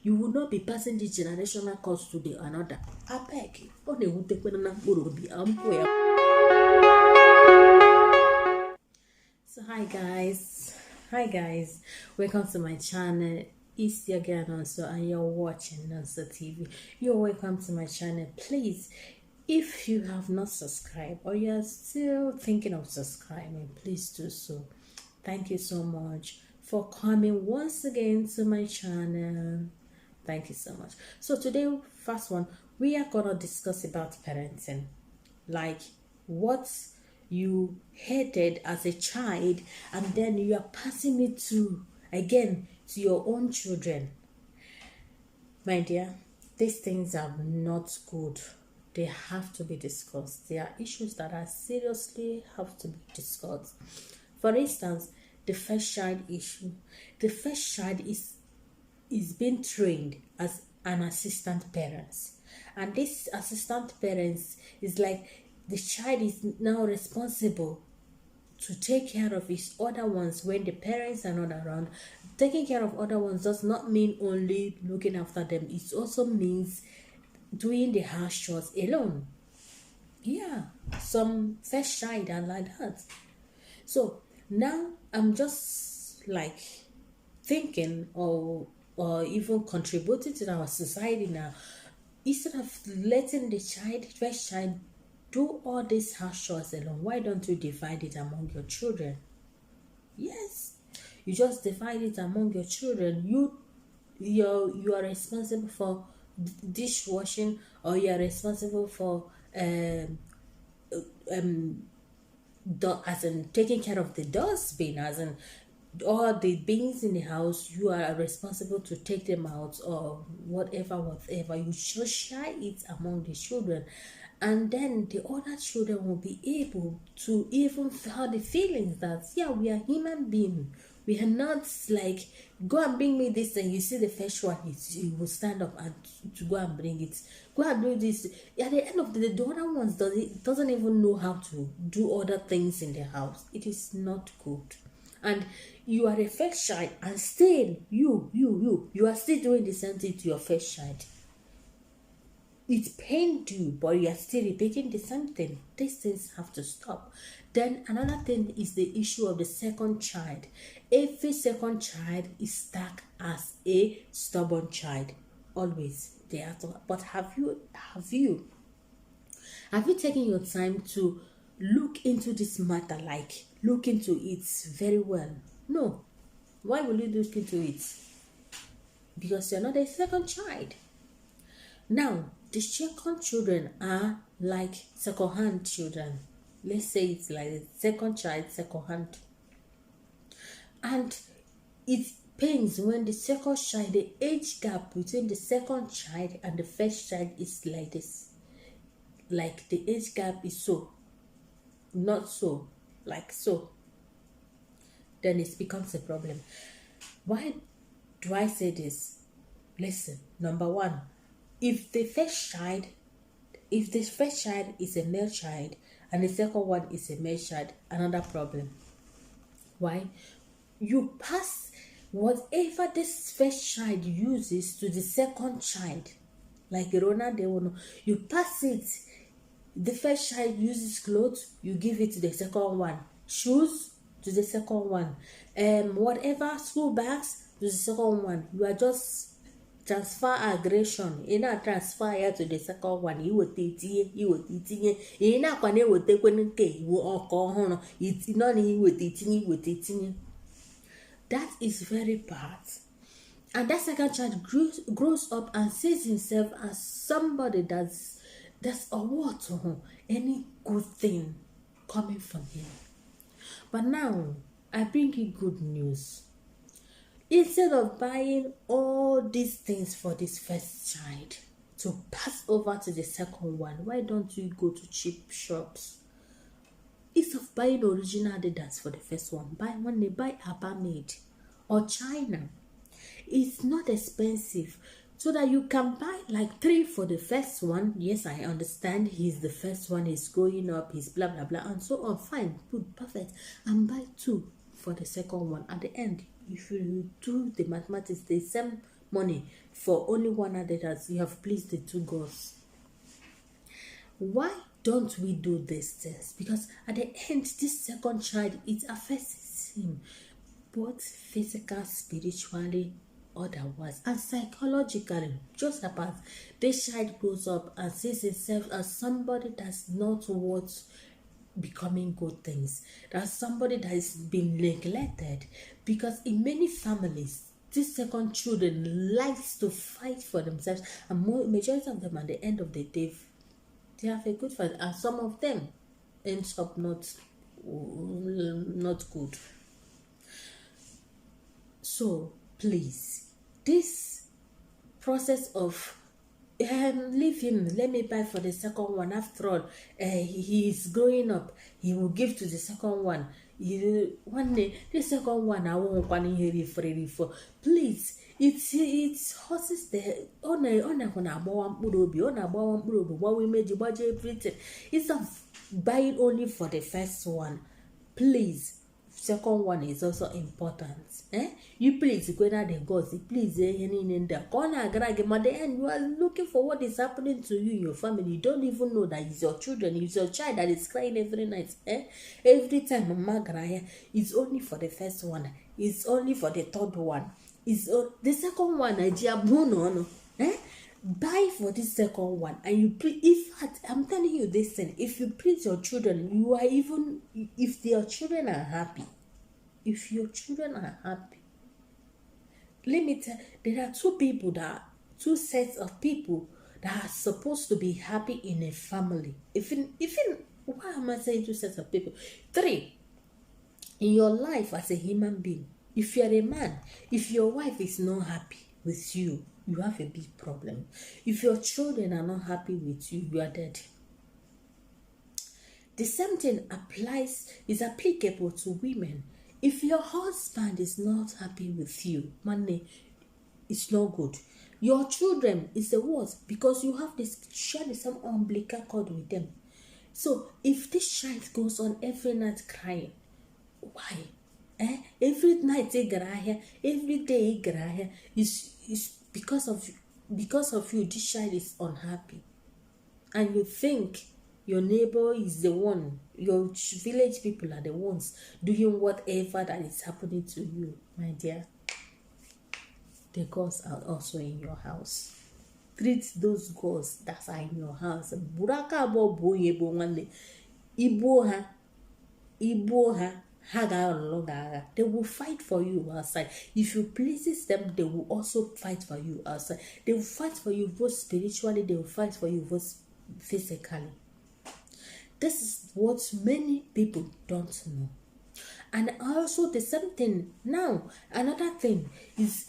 You will not be passing this generational curse to the another. I beg you. Oh, they will take me na mkpụrụ obi. So hi guys, welcome to my channel. It's your girl Nonso and you're watching Nonso TV. You're welcome to my channel. Please, if you have not subscribed or you're still thinking of subscribing, please do so. Thank you so much for coming once again to my channel. Thank you so much. So today, first one, we are gonna discuss about parenting, like what you hated as a child and then you are passing it to your own children. My dear, these things are not good. They have to be discussed. There are issues that are seriously have to be discussed. For instance, the first child issue. The first child is being trained as an assistant parents, and this assistant parents is like the child is now responsible to take care of his other ones when the parents are not around. Taking care of other ones does not mean only looking after them. It also means doing the house chores alone. Yeah, some first child are like that. So now I'm just like thinking or even contributing to our society now. Instead of letting the first child do all these house chores alone, why don't you divide it among your children? Yes, you just divide it among your children. You are responsible for dishwashing, or you are responsible for as in taking care of the dustbin, as in all the bins in the house. You are responsible to take them out, or whatever. You just share it among the children, and then the other children will be able to even feel the feelings that we are human beings. We are not like, go and bring me this, and you see the first one, you will stand up and to go and bring it. Go and do this. At the end of the day, the other ones doesn't even know how to do other things in the house. It is not good. And you are a first child, and still you are still doing the same thing to your first child. It pained you, but you are still repeating the same thing. These things have to stop. Then another thing is the issue of the second child. Every second child is stuck as a stubborn child. Always they are. But have you taken your time to look into this matter? Like, look into it very well. No. Why will you look into it? Because you're not a second child. Now, the second children are like second-hand children. Let's say it's like the second child, second-hand. And it pains when the second child, the age gap between the second child and the first child is like this. Like the age gap is so, not so, like so. Then it becomes a problem. Why do I say this? Listen, number one, if the first child is a male child and the second one is a male child, another problem. Why? You pass whatever this first child uses to the second child. Like Ronald, they will know. You pass it. The first child uses clothes, you give it to the second one. Shoes to the second one. Whatever, school bags to the second one. You are just transfer aggression. You know, transfer here to the second one. You will teach. You know, when you will take when you all call home. It's not you will teaching. That is very bad. And that second child grows up and sees himself as somebody that's a word to him. Any good thing coming from him. But now, I bring you good news. Instead of buying all these things for this first child to pass over to the second one, why don't you go to cheap shops? Instead of buying original Adidas for the first one, buy Abba made or China. It's not expensive, so that you can buy like 3 for the first one. Yes, I understand he's the first one, he's growing up, he's blah blah blah and so on. Fine, good, perfect. And buy 2 for the second one. At the end, if you do the mathematics, the same money for only one adult, you have pleased the two gods. Why don't we do these things? Because at the end, this second child, it affects him both physical, spiritually, otherwise, and psychologically. Just about this child grows up and sees himself as somebody that's not worth becoming good things, that's somebody that is being neglected. Because in many families, these second children likes to fight for themselves, and majority of them at the end of the day, they have a good fight, and some of them ends up not good. So please, this process of leave him, let me buy for the second one. After all, he is growing up, he will give to the second one. One day the second one I won't for. Please, it's horses there on what we made you budget everything. It's of buying only for the first one. Please, second one is also important. You please go down the gods, please in the corner but then you are looking for what is happening to you in your family. You don't even know that it's your children, it's your child that is crying every night. Every time mama graya, it's only for the first one, it's only for the third one, it's the second one buy for this second one, and you please. I'm telling you this thing, if you please your children, you are even, if your children are happy, let me tell, there are two sets of people that are supposed to be happy in a family. Even why am I saying two sets of people? 3 in your life as a human being. If you are a man, if your wife is not happy with you, you have a big problem. If your children are not happy with you, you are dead. The same thing is applicable to women. If your husband is not happy with you, money, it's not good. Your children is the worst, because you have this share the same umbilical cord with them. So if this child goes on every night crying, why? Every night they grahia, every day grahia, is because of you. This child is unhappy, and you think your neighbor is the one, your village people are the ones doing whatever that is happening to you. My dear, the gods are also in your house. Treat those gods that are in your house. Buraka bo boye bo ngane ibo ha. They will fight for you outside. If you please them, they will also fight for you outside. They will fight for you both spiritually, they will fight for you both physically. This is what many people don't know. And also the same thing now. Another thing is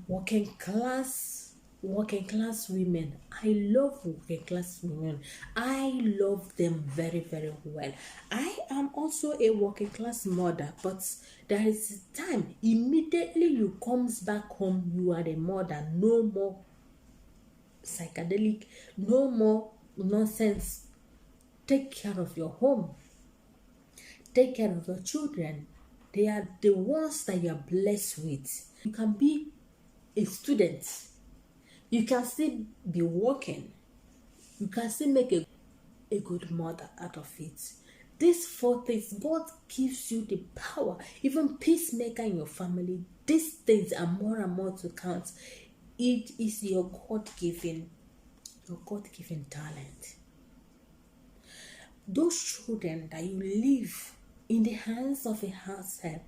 working class women. I love working class women. I love them very, very well. I am also a working class mother, but there is a time immediately you comes back home, you are a mother. No more psychedelic, no more nonsense. Take care of your home. Take care of your children. They are the ones that you are blessed with. You can be a student. You can still be working. You can still make a good mother out of it. These 4 things, God gives you the power. Even peacemaker in your family, these things are more and more to count. It is your God-given talent. Those children that you leave in the hands of a house help,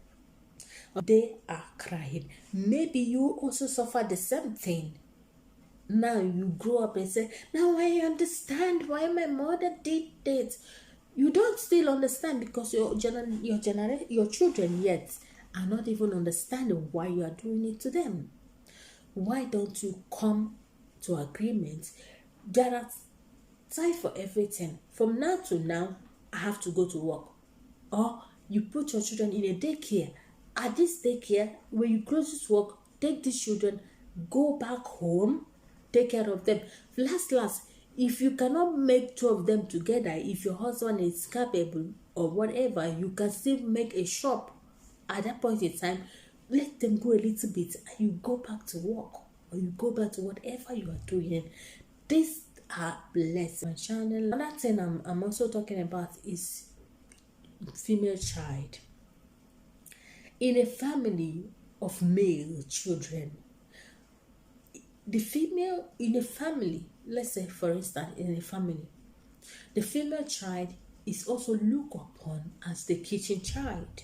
they are crying. Maybe you also suffer the same thing. Now you grow up and say, now I understand why my mother did it. You don't still understand because your children yet are not even understanding why you are doing it to them. Why don't you come to agreement? There are time for everything. From now to now, I have to go to work. Or you put your children in a daycare. At this daycare, when you close this work, take these children, go back home, take care of them. Last, if you cannot make 2 of them together, if your husband is capable or whatever, you can still make a shop. At that point in time, let them go a little bit and you go back to work. or you go back to whatever you are doing. These are blessed. My channel. Another thing I'm also talking about is female child. In a family of male children, the female in a family, let's say for instance, in a family, the female child is also looked upon as the kitchen child.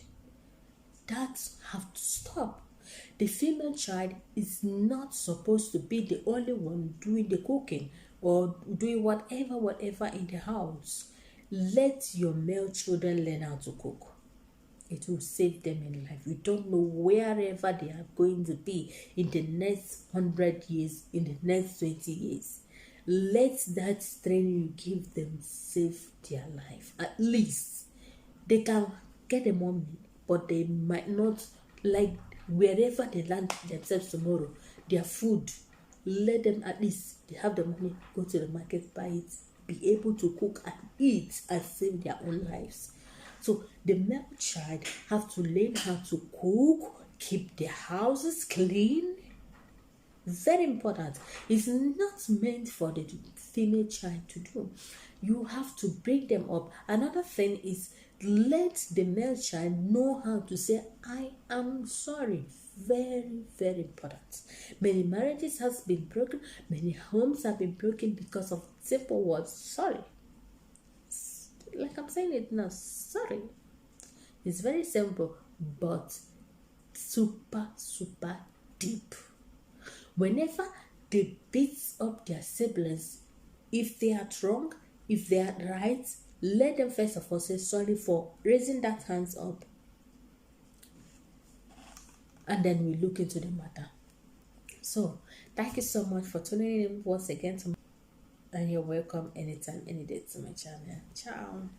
That have to stop. The female child is not supposed to be the only one doing the cooking or doing whatever in the house. Let your male children learn how to cook. It will save them in life. You don't know wherever they are going to be in the next 100 years, in the next 20 years. Let that training you give them save their life. At least they can get the money, but they might not, like wherever they land themselves tomorrow, their food, let them at least they have the money, go to the market, buy it, be able to cook and eat and save their own lives. So the male child have to learn how to cook, keep their houses clean. Very important. It's not meant for the female child to do. You have to bring them up. Another thing is let the male child know how to say I am sorry. Very, very important. Many marriages has been broken. Many homes have been broken because of simple words. Sorry. Like I'm saying it now. Sorry. It's very simple, but super, super deep. Whenever they beat up their siblings, if they are wrong, if they are right, let them first of all say sorry for raising that hands up. And then we look into the matter. So, thank you so much for tuning in once again to and you're welcome anytime, any day to my channel. Ciao.